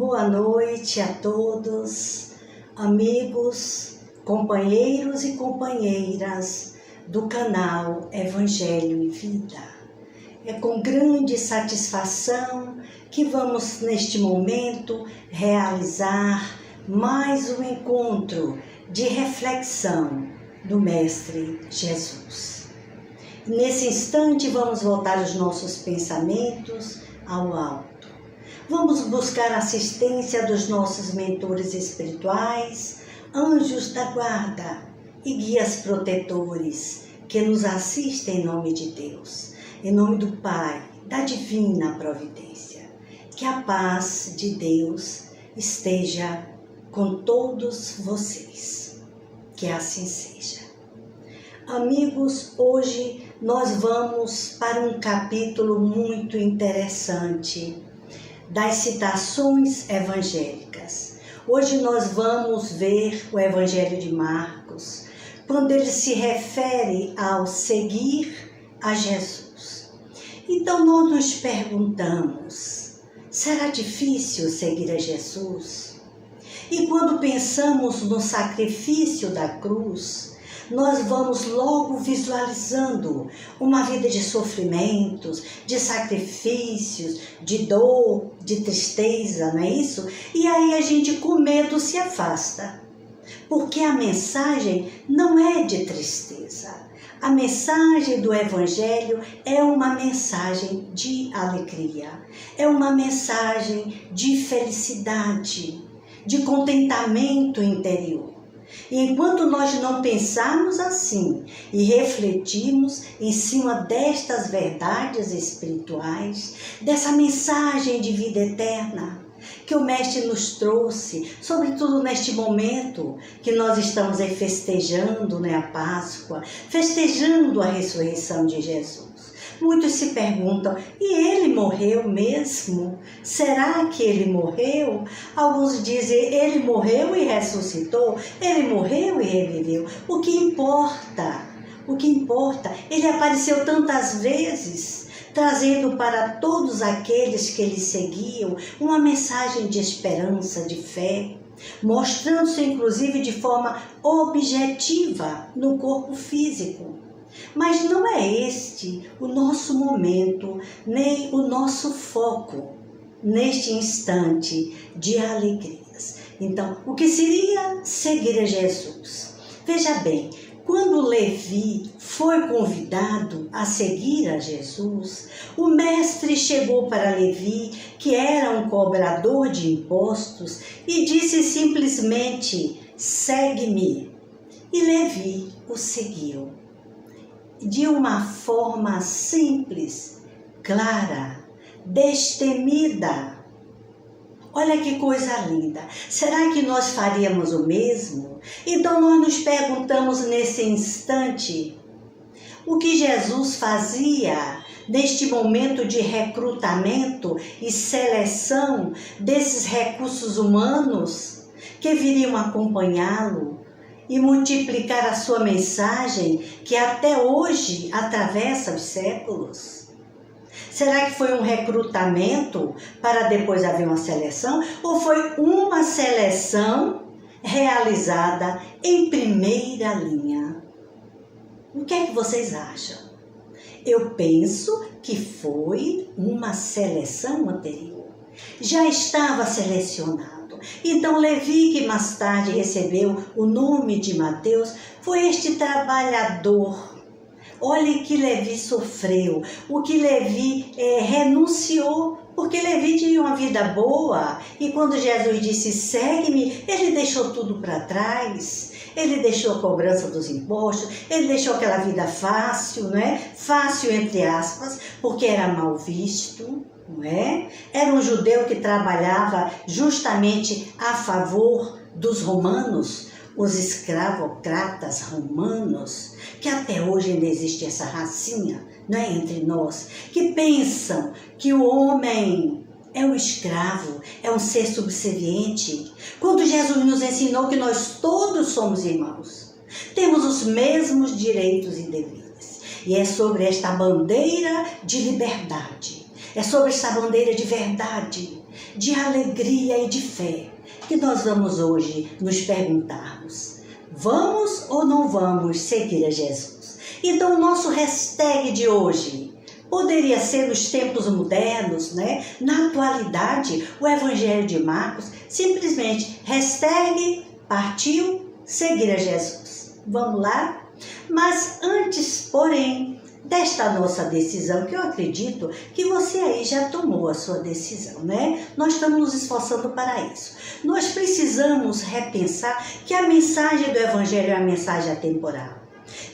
Boa noite a todos, amigos, companheiros e companheiras do canal Evangelho e Vida. É com grande satisfação que vamos neste momento realizar mais um encontro de reflexão do Mestre Jesus. Nesse instante vamos voltar os nossos pensamentos ao alto. Vamos buscar a assistência dos nossos mentores espirituais, anjos da guarda e guias protetores que nos assistem em nome de Deus, em nome do Pai, da divina providência. Que a paz de Deus esteja com todos vocês. Que assim seja. Amigos, hoje nós vamos para um capítulo muito interessante das citações evangélicas. Hoje nós vamos ver o Evangelho de Marcos, quando ele se refere ao seguir a Jesus. Então nós nos perguntamos, será difícil seguir a Jesus? E quando pensamos no sacrifício da cruz, nós vamos logo visualizando uma vida de sofrimentos, de sacrifícios, de dor, de tristeza, não é isso? E aí a gente com medo se afasta, porque a mensagem não é de tristeza. A mensagem do Evangelho é uma mensagem de alegria, é uma mensagem de felicidade, de contentamento interior. E enquanto nós não pensarmos assim e refletirmos em cima destas verdades espirituais, dessa mensagem de vida eterna que o Mestre nos trouxe, sobretudo neste momento que nós estamos aí festejando, a Páscoa, festejando a ressurreição de Jesus. Muitos se perguntam, e ele morreu mesmo? Será que ele morreu? Alguns dizem, ele morreu e ressuscitou, ele morreu e reviveu. O que importa? Ele apareceu tantas vezes, trazendo para todos aqueles que ele seguiam uma mensagem de esperança, de fé, mostrando-se inclusive de forma objetiva no corpo físico. Mas não é este o nosso momento, nem o nosso foco neste instante de alegrias. Então, o que seria seguir a Jesus? Veja bem, quando Levi foi convidado a seguir a Jesus, o Mestre chegou para Levi, que era um cobrador de impostos, e disse simplesmente, segue-me. E Levi o seguiu. De uma forma simples, clara, destemida. Olha que coisa linda. Será que nós faríamos o mesmo? Então nós nos perguntamos nesse instante, o que Jesus fazia neste momento de recrutamento e seleção desses recursos humanos que viriam acompanhá-lo e multiplicar a sua mensagem que até hoje atravessa os séculos? Será que foi um recrutamento para depois haver uma seleção? Ou foi uma seleção realizada em primeira linha? O que é que vocês acham? Eu penso que foi uma seleção anterior. Já estava selecionado. Então, Levi, que mais tarde recebeu o nome de Mateus, foi este trabalhador. Olhe que Levi sofreu, o que Levi renunciou, porque Levi tinha uma vida boa. E quando Jesus disse, segue-me, ele deixou tudo para trás. Ele deixou a cobrança dos impostos, ele deixou aquela vida fácil, Fácil entre aspas, porque era mal visto. Não é? Era um judeu que trabalhava justamente a favor dos romanos, os escravocratas romanos, que até hoje ainda existe essa racinha, entre nós, que pensam que o homem é um escravo, é um ser subserviente, quando Jesus nos ensinou que nós todos somos irmãos, temos os mesmos direitos e deveres, e é sobre esta bandeira de liberdade, É sobre essa bandeira de verdade, de alegria e de fé que nós vamos hoje nos perguntarmos: vamos ou não vamos seguir a Jesus? Então o nosso hashtag de hoje poderia ser nos tempos modernos, né? Na atualidade, o Evangelho de Marcos, simplesmente hashtag partiu seguir a Jesus. Vamos lá? Mas antes, porém, desta nossa decisão, que eu acredito que você aí já tomou a sua decisão, né? Nós estamos nos esforçando para isso. Nós precisamos repensar que a mensagem do Evangelho é uma mensagem atemporal.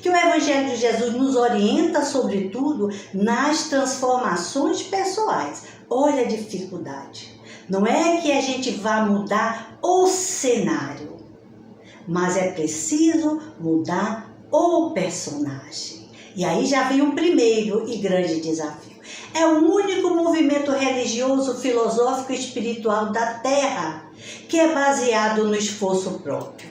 Que o Evangelho de Jesus nos orienta, sobretudo, nas transformações pessoais. Olha a dificuldade. Não é que a gente vá mudar o cenário, mas é preciso mudar o personagem. E aí já vem um primeiro e grande desafio. É o único movimento religioso, filosófico e espiritual da Terra que é baseado no esforço próprio.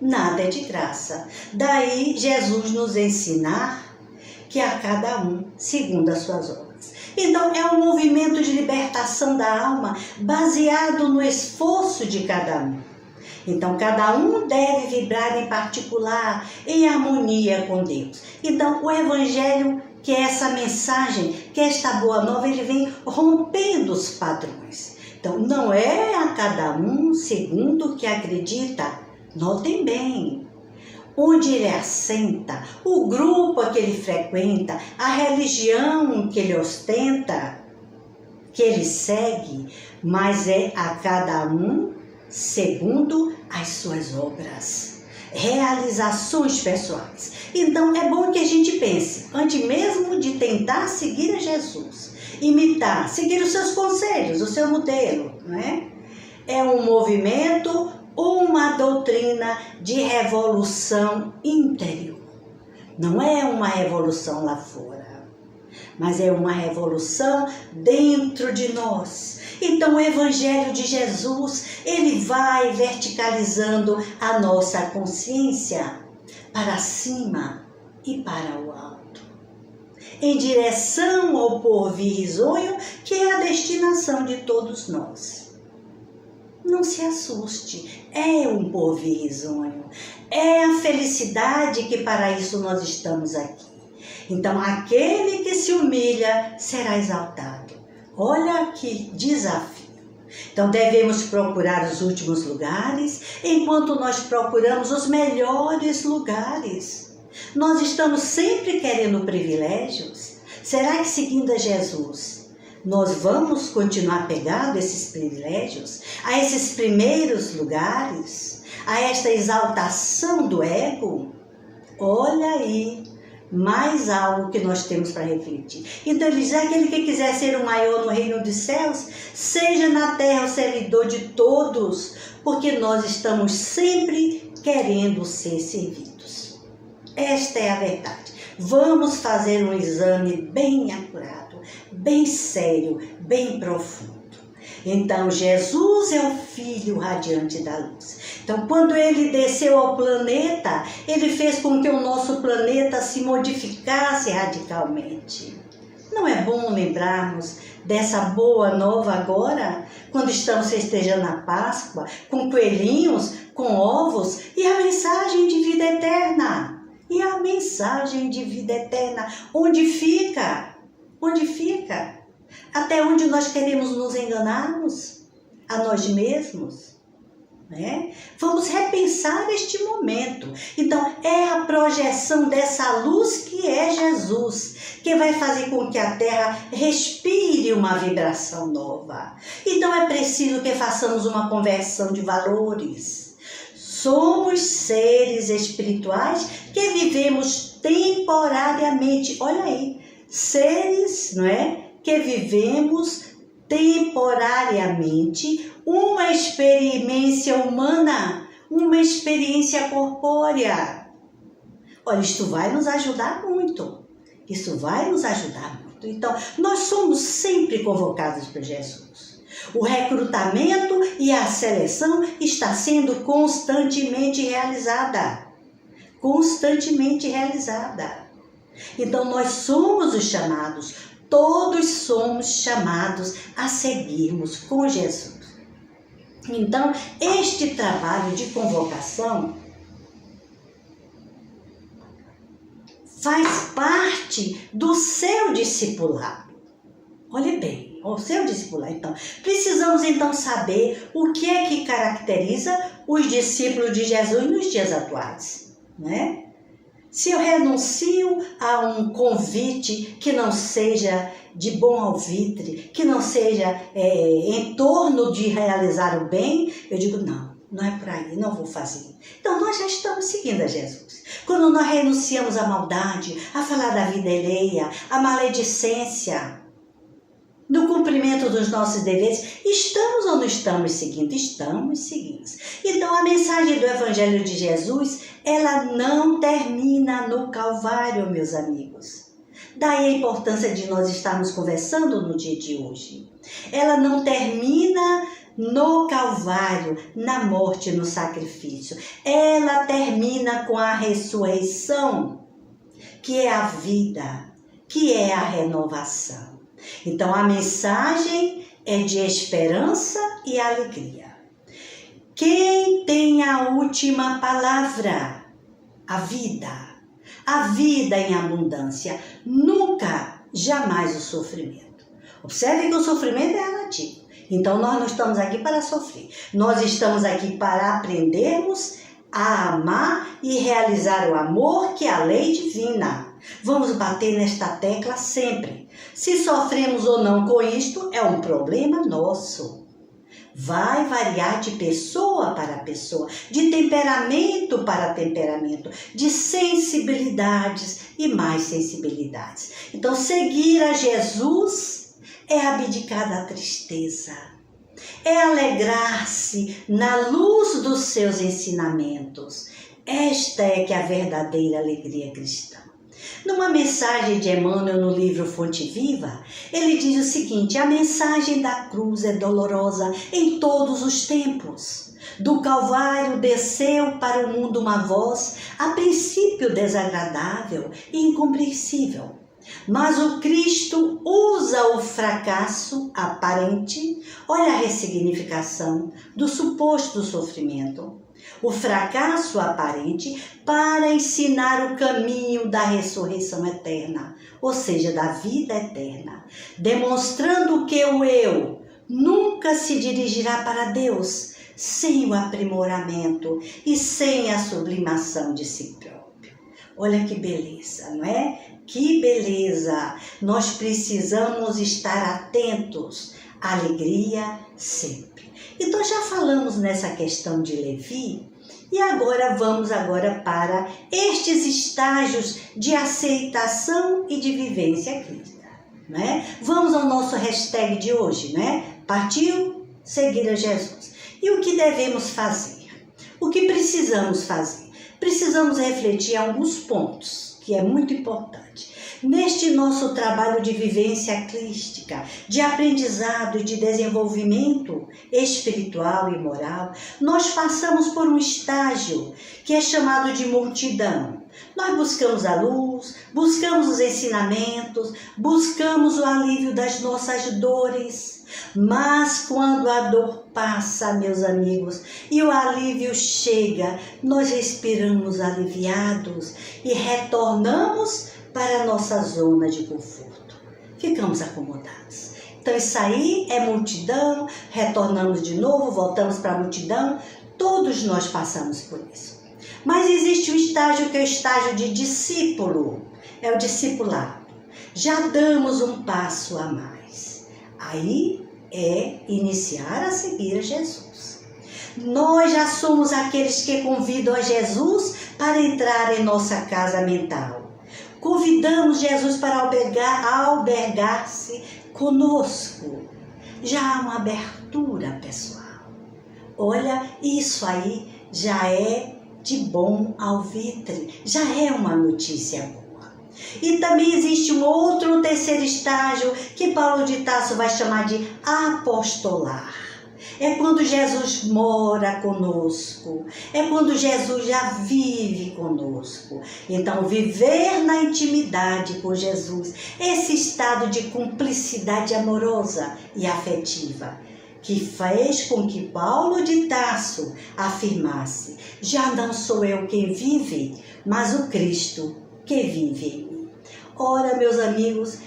Nada é de graça. Daí Jesus nos ensinar que a cada um segundo as suas obras. Então é um movimento de libertação da alma baseado no esforço de cada um. Então cada um deve vibrar em particular, em harmonia com Deus. Então o Evangelho, que é essa mensagem, que é esta boa nova, ele vem rompendo os padrões. Então não é a cada um segundo o que acredita. Notem bem, onde ele assenta, o grupo a que ele frequenta, a religião que ele ostenta, que ele segue, mas é a cada um segundo as suas obras, realizações pessoais. Então é bom que a gente pense, antes mesmo de tentar seguir a Jesus, imitar, seguir os seus conselhos, o seu modelo, não é? É um movimento, uma doutrina de revolução interior. Não é uma revolução lá fora, mas é uma revolução dentro de nós. Então o Evangelho de Jesus, ele vai verticalizando a nossa consciência para cima e para o alto, em direção ao porvir risonho, que é a destinação de todos nós. Não se assuste, é um porvir risonho, é a felicidade que para isso nós estamos aqui. Então aquele que se humilha será exaltado. Olha que desafio. Então devemos procurar os últimos lugares, enquanto nós procuramos os melhores lugares. Nós estamos sempre querendo privilégios. Será que seguindo a Jesus nós vamos continuar pegados a esses privilégios, a esses primeiros lugares, a esta exaltação do ego? Olha aí, mais algo que nós temos para refletir. Então ele diz: aquele que quiser ser o maior no reino dos céus, seja na terra o servidor de todos, porque nós estamos sempre querendo ser servidos. Esta é a verdade. Vamos fazer um exame bem acurado, bem sério, bem profundo. Então, Jesus é o Filho radiante da luz. Então, quando ele desceu ao planeta, ele fez com que o nosso planeta se modificasse radicalmente. Não é bom lembrarmos dessa boa nova agora, quando estamos festejando a Páscoa, com coelhinhos, com ovos e a mensagem de vida eterna? E a mensagem de vida eterna, onde fica? Onde fica? Até onde nós queremos nos enganarmos? A nós mesmos? Né? Vamos repensar este momento. Então, é a projeção dessa luz que é Jesus, que vai fazer com que a Terra respire uma vibração nova. Então, é preciso que façamos uma conversão de valores. Somos seres espirituais que vivemos temporariamente. Olha aí, seres, não é? Que vivemos temporariamente uma experiência humana, uma experiência corpórea. Olha, isto vai nos ajudar muito. Isso vai nos ajudar muito. Então, nós somos sempre convocados por Jesus. O recrutamento e a seleção está sendo constantemente realizada. Constantemente realizada. Então, nós somos os chamados. todos somos chamados a seguirmos com Jesus. Então, este trabalho de convocação faz parte do seu discipulado. Olhe bem, o seu discipulado. Então, precisamos então saber o que é que caracteriza os discípulos de Jesus nos dias atuais, né? Se eu renuncio a um convite que não seja de bom alvitre, que não seja em torno de realizar o bem, eu digo, não é por aí, não vou fazer. Então, nós já estamos seguindo a Jesus. Quando nós renunciamos à maldade, a falar da vida alheia, à maledicência, no cumprimento dos nossos deveres, estamos ou não estamos seguindo? Estamos seguindo. Então, a mensagem do Evangelho de Jesus, ela não termina no Calvário, meus amigos. Daí a importância de nós estarmos conversando no dia de hoje. Ela não termina no Calvário, na morte, no sacrifício. Ela termina com a ressurreição, que é a vida, que é a renovação. Então, a mensagem é de esperança e alegria. Quem tem a última palavra? A vida em abundância, nunca, jamais o sofrimento. Observe que o sofrimento é relativo. Então, nós não estamos aqui para sofrer. Nós estamos aqui para aprendermos a amar e realizar o amor, que é a lei divina. Vamos bater nesta tecla sempre. Se sofremos ou não com isto, é um problema nosso. Vai variar de pessoa para pessoa, de temperamento para temperamento, de sensibilidades e mais sensibilidades. Então, seguir a Jesus é abdicar da tristeza, é alegrar-se na luz dos seus ensinamentos. Esta é que é a verdadeira alegria cristã. Numa mensagem de Emmanuel no livro Fonte Viva, ele diz o seguinte: a mensagem da cruz é dolorosa em todos os tempos. Do Calvário desceu para o mundo uma voz, a princípio desagradável e incompreensível. Mas o Cristo usa o fracasso aparente, olha a ressignificação do suposto sofrimento, o fracasso aparente para ensinar o caminho da ressurreição eterna, ou seja, da vida eterna, demonstrando que o eu nunca se dirigirá para Deus sem o aprimoramento e sem a sublimação de si próprio. Olha que beleza, não é? Que beleza! Nós precisamos estar atentos à alegria sempre. Então já falamos nessa questão de Levi e agora vamos para estes estágios de aceitação e de vivência cristã, né? Vamos ao nosso hashtag de hoje, né? Partiu seguir a Jesus. E o que devemos fazer? O que precisamos fazer? Precisamos refletir alguns pontos, que é muito importante. Neste nosso trabalho de vivência crística, de aprendizado e de desenvolvimento espiritual e moral, nós passamos por um estágio que é chamado de multidão. Nós buscamos a luz, buscamos os ensinamentos, buscamos o alívio das nossas dores. Mas quando a dor passa, meus amigos, e o alívio chega, nós respiramos aliviados e retornamos para a nossa zona de conforto. Ficamos acomodados. Então isso aí é multidão, retornamos de novo, voltamos para a multidão. Todos nós passamos por isso. Mas existe um estágio que é o estágio de discípulo, é o discipulado. Já damos um passo a mais. Aí é iniciar a seguir a Jesus. Nós já somos aqueles que convidam a Jesus para entrar em nossa casa mental. Convidamos Jesus para albergar-se conosco. Já há uma abertura, pessoal. Olha, isso aí já é de bom alvitre, já é uma notícia boa. E também existe um terceiro estágio que Paulo de Tarso vai chamar de apostolar. É quando Jesus mora conosco. É quando Jesus já vive conosco. Então, viver na intimidade com Jesus, esse estado de cumplicidade amorosa e afetiva, que fez com que Paulo de Tarso afirmasse: já não sou eu quem vive, mas o Cristo que vive em mim. Ora, meus amigos,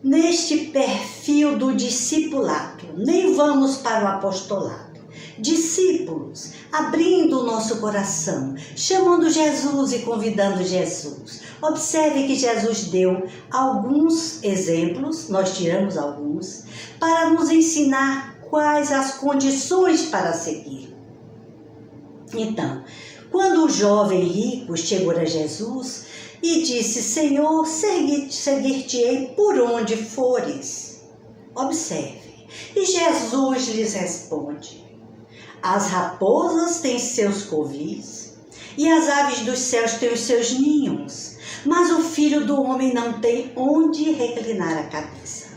neste perfil do discipulado, nem vamos para o apostolado. Discípulos, abrindo o nosso coração, chamando Jesus e convidando Jesus. Observe que Jesus deu alguns exemplos, nós tiramos alguns, para nos ensinar quais as condições para seguir. Então, quando o jovem rico chegou a Jesus e disse: Senhor, seguir-te-ei por onde fores. Observe. E Jesus lhes responde: as raposas têm seus covis e as aves dos céus têm os seus ninhos, mas o Filho do Homem não tem onde reclinar a cabeça.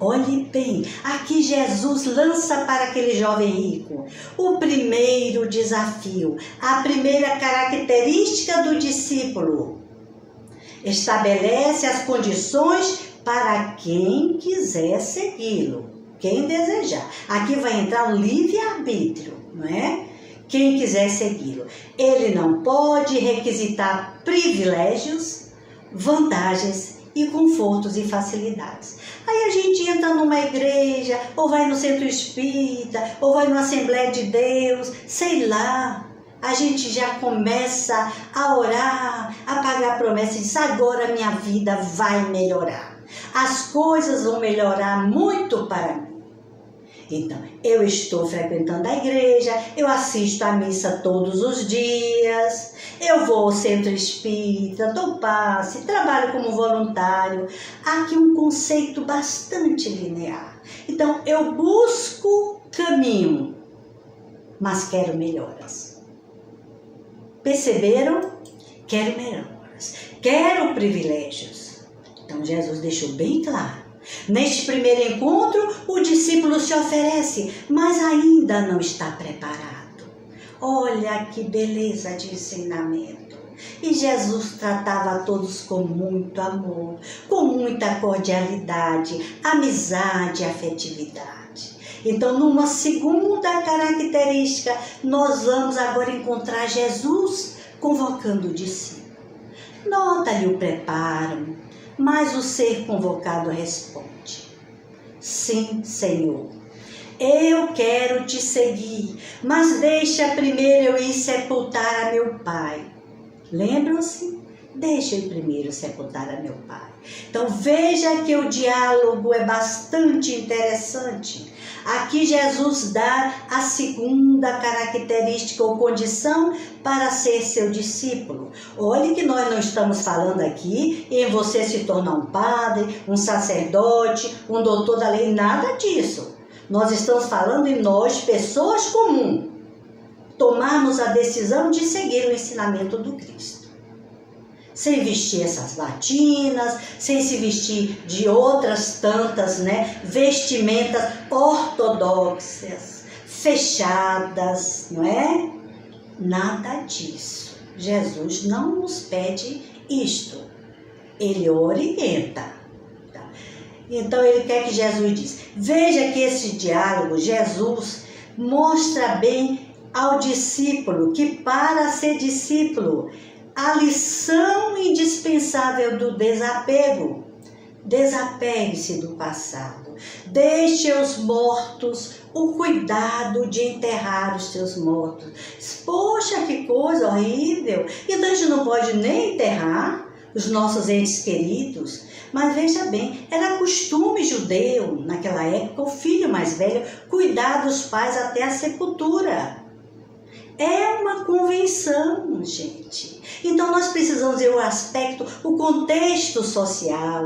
Olhe bem, aqui Jesus lança para aquele jovem rico o primeiro desafio, a primeira característica do discípulo. Estabelece as condições para quem quiser segui-lo, quem desejar. Aqui vai entrar o livre-arbítrio, não é? Quem quiser segui-lo. Ele não pode requisitar privilégios, vantagens e confortos e facilidades. Aí a gente entra numa igreja, ou vai no centro espírita, ou vai numa Assembleia de Deus, sei lá. A gente já começa a orar, a pagar promessas e diz: agora minha vida vai melhorar. As coisas vão melhorar muito para mim. Então, eu estou frequentando a igreja, eu assisto à missa todos os dias, eu vou ao centro espírita, dou passe, trabalho como voluntário. Há aqui um conceito bastante linear. Então, eu busco caminho, mas quero melhoras. Perceberam? Quero melhoras, quero privilégios. Então, Jesus deixou bem claro. Neste primeiro encontro, o discípulo se oferece, mas ainda não está preparado. Olha que beleza de ensinamento. E Jesus tratava a todos com muito amor, com muita cordialidade, amizade e afetividade. Então, numa segunda característica, nós vamos agora encontrar Jesus convocando o discípulo. Nota-lhe o preparo, mas o ser convocado responde: sim, Senhor, eu quero te seguir, mas deixa primeiro eu ir sepultar a meu pai. Lembram-se? Deixa eu primeiro sepultar a meu pai. Então veja que o diálogo é bastante interessante. Aqui Jesus dá a segunda característica ou condição para ser seu discípulo. Olhe que nós não estamos falando aqui em você se tornar um padre, um sacerdote, um doutor da lei, nada disso. Nós estamos falando em nós, pessoas comuns, tomarmos a decisão de seguir o ensinamento do Cristo. Sem vestir essas batinas, sem se vestir de outras tantas, vestimentas ortodoxas, fechadas, não é? Nada disso. Jesus não nos pede isto. Ele orienta. Tá? Então, ele quer que Jesus diz. Veja que esse diálogo, Jesus mostra bem ao discípulo que para ser discípulo, a lição indispensável do desapego. Desapegue-se do passado. Deixe aos mortos o cuidado de enterrar os seus mortos. Poxa, que coisa horrível! Então a gente não pode nem enterrar os nossos entes queridos. Mas veja bem, era costume judeu, naquela época, o filho mais velho cuidar dos pais até a sepultura. É uma convenção, gente. Então nós precisamos ver o aspecto, o contexto social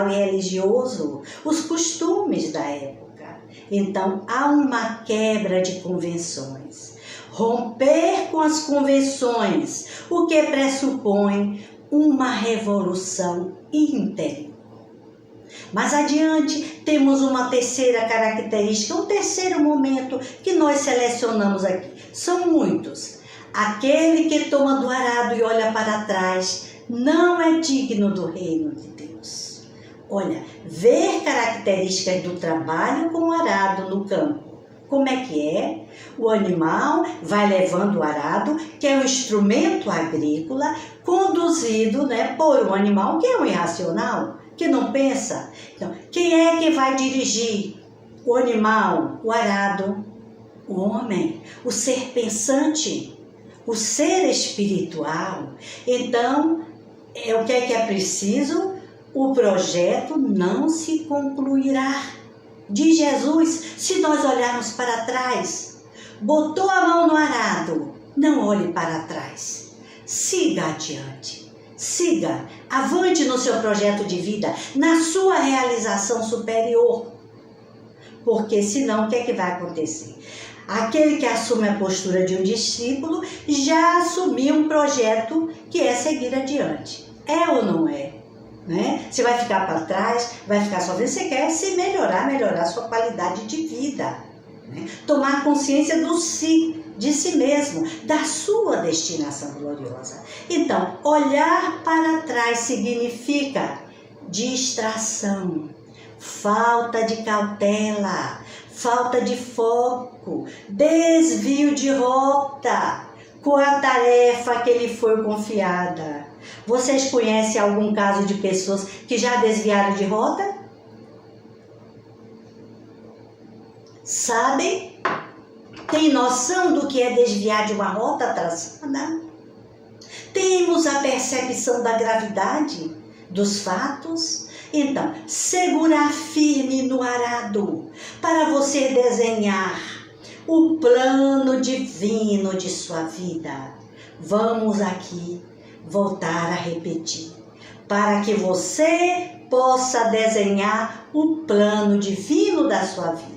e religioso, os costumes da época. Então há uma quebra de convenções. Romper com as convenções, o que pressupõe uma revolução interior. Mais adiante, temos uma terceira característica, um terceiro momento que nós selecionamos aqui. São muitos. Aquele que toma do arado e olha para trás não é digno do reino de Deus. Olha, ver características do trabalho com o arado no campo. Como é que é? O animal vai levando o arado, que é um instrumento agrícola, conduzido, por um animal que é um irracional, que não pensa. Então, quem é que vai dirigir o animal, o arado? O homem, o ser pensante, o ser espiritual. Então, o que é preciso? O projeto não se concluirá. Diz Jesus, se nós olharmos para trás, botou a mão no arado, não olhe para trás. Siga adiante, siga, avante no seu projeto de vida, na sua realização superior. Porque senão, o que é que vai acontecer? Aquele que assume a postura de um discípulo já assumiu um projeto que é seguir adiante. É ou não é? Você vai ficar para trás, vai ficar só vendo, você quer se melhorar a sua qualidade de vida. Tomar consciência de si mesmo, da sua destinação gloriosa. Então, olhar para trás significa distração, falta de cautela, falta de foco, desvio de rota com a tarefa que lhe foi confiada. Vocês conhecem algum caso de pessoas que já desviaram de rota? Sabem? Tem noção do que é desviar de uma rota traçada? Temos a percepção da gravidade dos fatos? Então, segurar firme no arado para você desenhar o plano divino de sua vida. Vamos aqui voltar a repetir, para que você possa desenhar o plano divino da sua vida.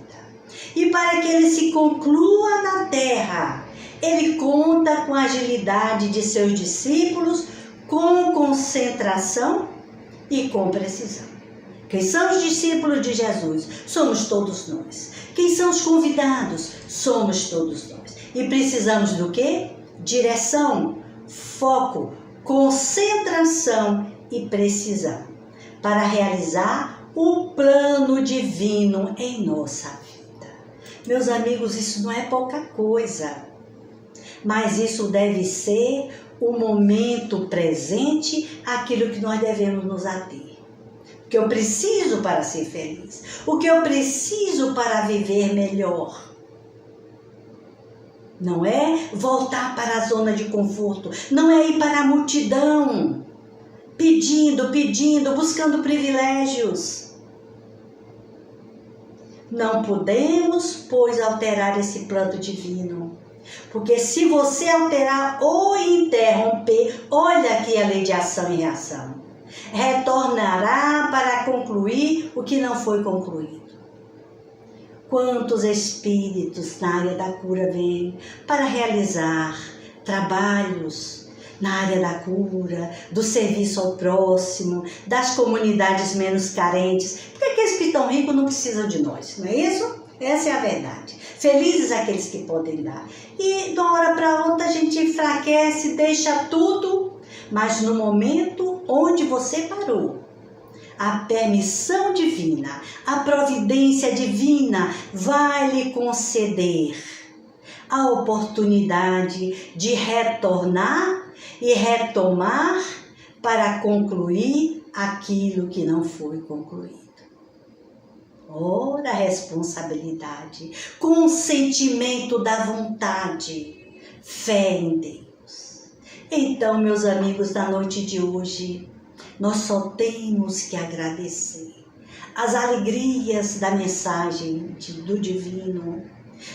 E para que ele se conclua na terra, ele conta com a agilidade de seus discípulos, com concentração e com precisão. Quem são os discípulos de Jesus? Somos todos nós. Quem são os convidados? Somos todos nós. E precisamos do quê? Direção, foco, concentração e precisão para realizar o plano divino em nossa vida. Meus amigos, isso não é pouca coisa, mas isso deve ser o momento presente, aquilo que nós devemos nos ater. O que eu preciso para ser feliz, o que eu preciso para viver melhor. Não é voltar para a zona de conforto, não é ir para a multidão, pedindo, buscando privilégios. Não podemos, pois, alterar esse plano divino. Porque se você alterar ou interromper, olha aqui a lei de ação e reação. Retornará para concluir o que não foi concluído. Quantos espíritos na área da cura vêm para realizar trabalhos na área da cura, do serviço ao próximo, das comunidades menos carentes? Porque aqueles que estão ricos não precisam de nós, não é isso? Essa é a verdade. Felizes aqueles que podem dar. E de uma hora para outra a gente enfraquece, deixa tudo, mas no momento onde você parou, a permissão divina, a providência divina vai lhe conceder a oportunidade de retornar e retomar para concluir aquilo que não foi concluído. Ora, a responsabilidade, consentimento da vontade, fé em Deus. Então, meus amigos, na noite de hoje, nós só temos que agradecer as alegrias da mensagem do Divino,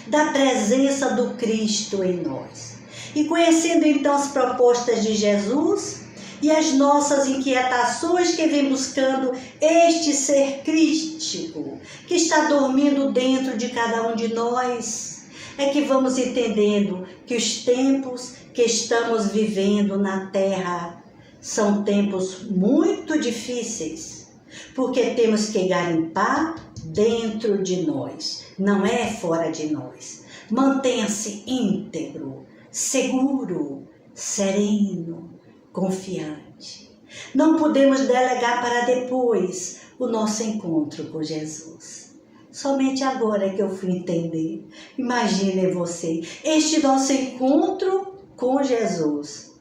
da presença do Cristo em nós. E conhecendo então as propostas de Jesus e as nossas inquietações que vem buscando este ser crístico, que está dormindo dentro de cada um de nós, é que vamos entendendo que os tempos que estamos vivendo na Terra são tempos muito difíceis, porque temos que garimpar dentro de nós, não é fora de nós. Mantenha-se íntegro, seguro, sereno, confiante. Não podemos delegar para depois o nosso encontro com Jesus. Somente agora que eu fui entender. Imaginem você, este nosso encontro com Jesus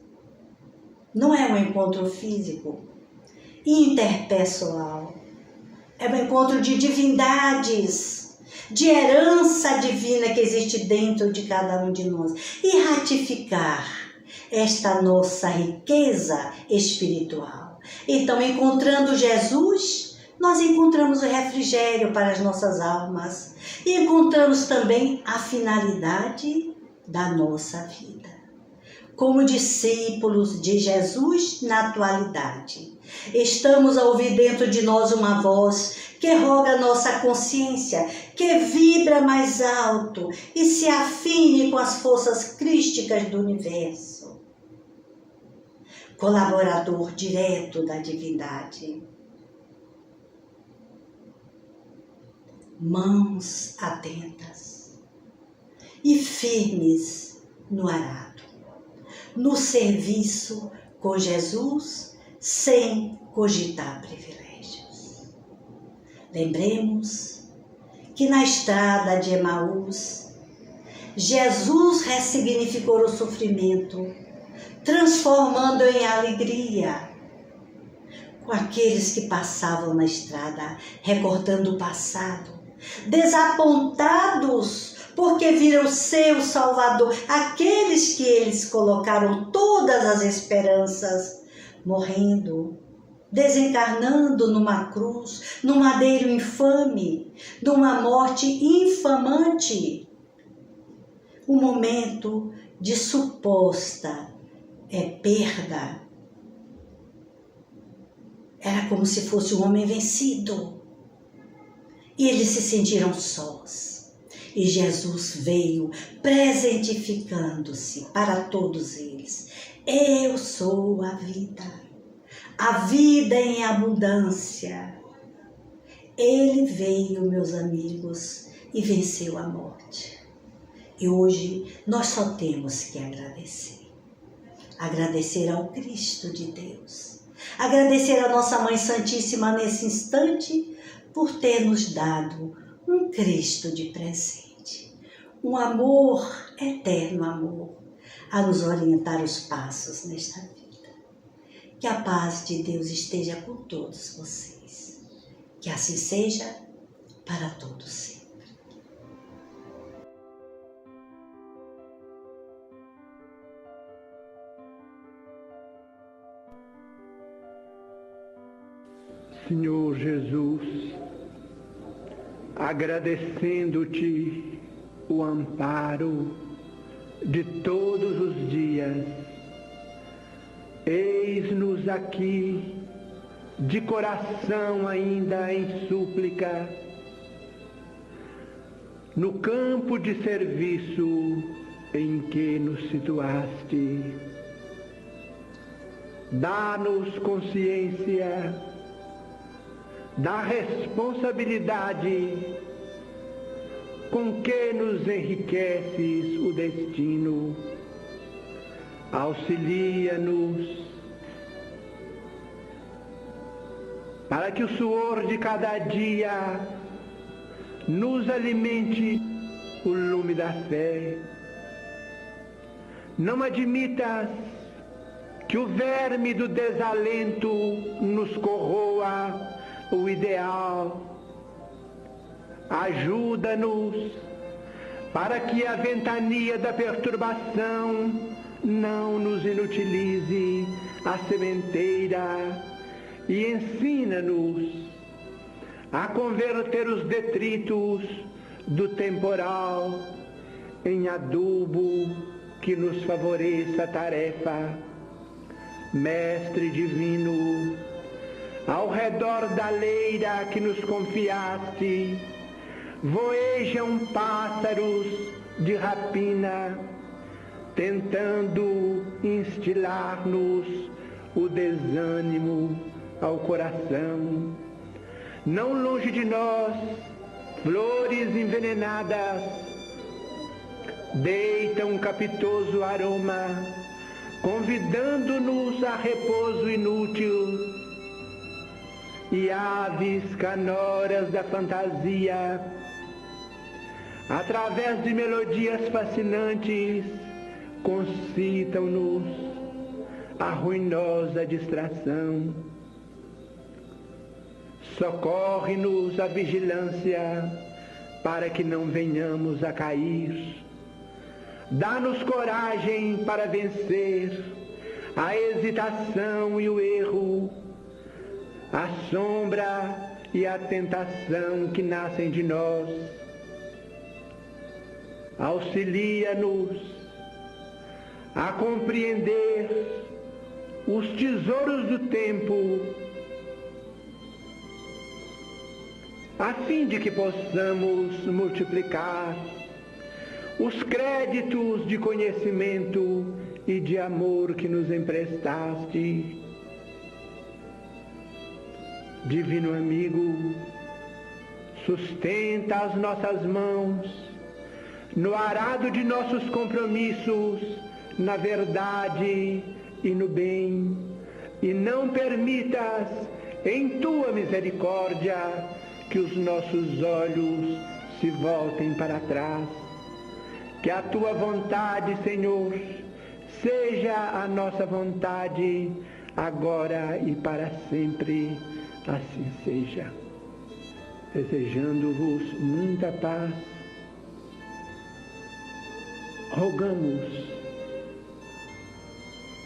não é um encontro físico, interpessoal. É um encontro de divindades, de herança divina que existe dentro de cada um de nós. E ratificar esta nossa riqueza espiritual. Então, encontrando Jesus, nós encontramos o refrigério para as nossas almas. E encontramos também a finalidade da nossa vida. Como discípulos de Jesus na atualidade, estamos a ouvir dentro de nós uma voz que roga nossa consciência, que vibra mais alto e se afine com as forças crísticas do universo. Colaborador direto da divindade. Mãos atentas e firmes no arado, no serviço com Jesus, sem cogitar privilégios. Lembremos que na estrada de Emaús, Jesus ressignificou o sofrimento, transformando em alegria com aqueles que passavam na estrada, recordando o passado, desapontados porque viram seu Salvador, aqueles que eles colocaram todas as esperanças, morrendo, desencarnando numa cruz, num madeiro infame, numa morte infamante. Um momento de suposta perda. Era como se fosse um homem vencido. E eles se sentiram sós. E Jesus veio presentificando-se para todos eles. Eu sou a vida em abundância. Ele veio, meus amigos, e venceu a morte. E hoje nós só temos que agradecer. Agradecer ao Cristo de Deus. Agradecer a nossa Mãe Santíssima nesse instante por ter nos dado um Cristo de presente. Um amor, eterno amor, a nos orientar os passos nesta vida. Que a paz de Deus esteja com todos vocês. Que assim seja para todos sempre. Senhor Jesus, agradecendo-te o amparo de todos os dias, eis-nos aqui de coração ainda em súplica, no campo de serviço em que nos situaste. Dá-nos consciência da responsabilidade com que nos enriqueces o destino. Auxilia-nos para que o suor de cada dia nos alimente o lume da fé. Não admitas que o verme do desalento nos corroa o ideal. Ajuda-nos para que a ventania da perturbação não nos inutilize a sementeira, e ensina-nos a converter os detritos do temporal em adubo que nos favoreça a tarefa. Mestre divino, ao redor da leira que nos confiaste, voejam pássaros de rapina, tentando instilar-nos o desânimo ao coração. não longe de nós, flores envenenadas deitam um capitoso aroma, convidando-nos a repouso inútil, e aves canoras da fantasia, através de melodias fascinantes, concitam-nos a ruinosa distração. Socorre-nos a vigilância para que não venhamos a cair. Dá-nos coragem para vencer a hesitação e o erro, a sombra e a tentação que nascem de nós. Auxilia-nos a compreender os tesouros do tempo, a fim de que possamos multiplicar os créditos de conhecimento e de amor que nos emprestaste. Divino amigo, sustenta as nossas mãos no arado de nossos compromissos, na verdade e no bem, e não permitas, em tua misericórdia, que os nossos olhos se voltem para trás. Que a tua vontade, Senhor, seja a nossa vontade, agora e para sempre. Assim seja. Desejando-vos muita paz, rogamos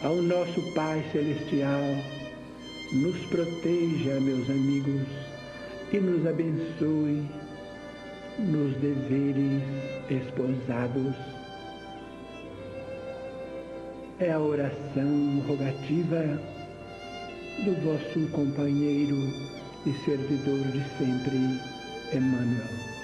ao nosso Pai Celestial, nos proteja, meus amigos, e nos abençoe nos deveres esposados. É a oração rogativa do vosso companheiro e servidor de sempre, Emmanuel.